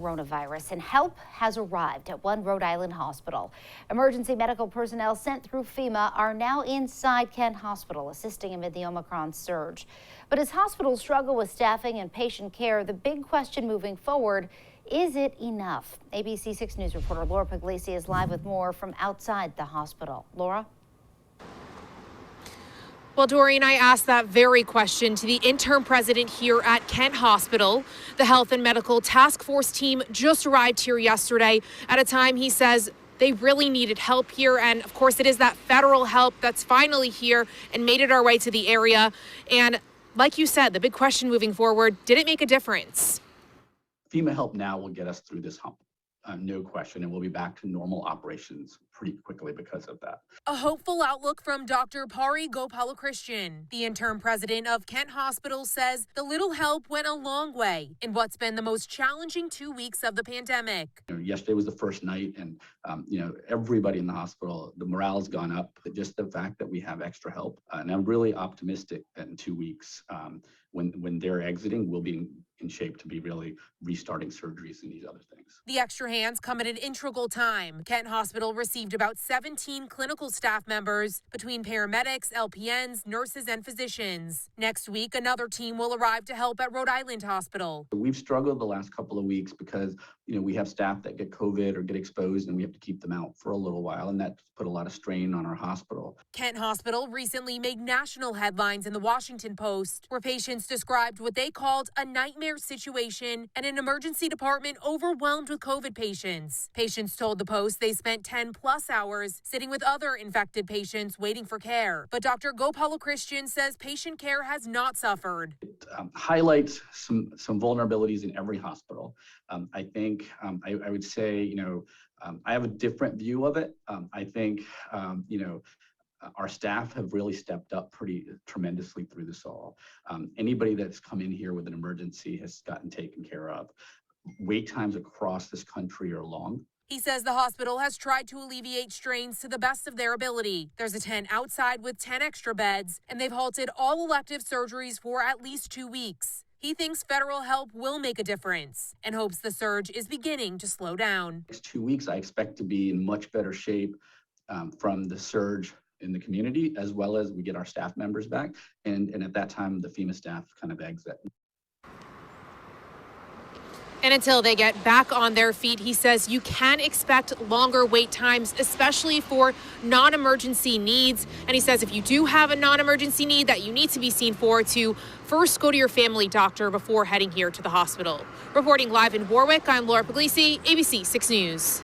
Coronavirus, and help has arrived at one Rhode Island hospital. Emergency medical personnel sent through FEMA are now inside Kent Hospital, assisting amid the Omicron surge. But as hospitals struggle with staffing and patient care, the big question moving forward, is it enough? ABC 6 News reporter Laura Puglisi is live with more from outside the hospital. Laura? Well, Doreen, I asked that very question to the interim president here at Kent Hospital. The Health and Medical Task Force team just arrived here yesterday at a time he says they really needed help here. And of course, it is that federal help that's finally here and made it our way to the area. And like you said, the big question moving forward, did it make a difference? FEMA help now will get us through this hump. No question, and we'll be back to normal operations pretty quickly because of that. A hopeful outlook from Dr. Pari Gopalakrishan. The interim president of Kent Hospital says the little help went a long way in what's been the most challenging 2 weeks of the pandemic. Yesterday was the first night, and everybody in the hospital, the morale has gone up. Just the fact that we have extra help, and I'm really optimistic that in 2 weeks, when they're exiting, we'll be in shape to be really restarting surgeries and these other things. The extra hands come at an integral time. Kent Hospital received about 17 clinical staff members between paramedics, LPNs, nurses, and physicians. Next week, another team will arrive to help at Rhode Island Hospital. We've struggled the last couple of weeks because we have staff that get COVID or get exposed, and we have to keep them out for a little while, and that's put a lot of strain on our hospital. Kent Hospital recently made national headlines in the Washington Post, where patients described what they called a nightmare situation and an emergency department overwhelmed with COVID patients. Patients told the Post they spent 10+ hours sitting with other infected patients waiting for care. But Dr. Gopalakrishan says patient care has not suffered. It highlights some vulnerabilities in every hospital. I think I would say, I have a different view of it. I think, our staff have really stepped up pretty tremendously through this all. Anybody that's come in here with an emergency has gotten taken care of. Wait times across this country are long. He says the hospital has tried to alleviate strains to the best of their ability. There's a tent outside with 10 extra beds, and they've halted all elective surgeries for at least 2 weeks. He thinks federal help will make a difference and hopes the surge is beginning to slow down. Next 2 weeks, I expect to be in much better shape from the surge in the community, as well as we get our staff members back. And at that time, the FEMA staff kind of exit. And until they get back on their feet, he says you can expect longer wait times, especially for non-emergency needs. And he says if you do have a non-emergency need that you need to be seen for, to first go to your family doctor before heading here to the hospital. Reporting live in Warwick, I'm Laura Puglisi, ABC 6 News.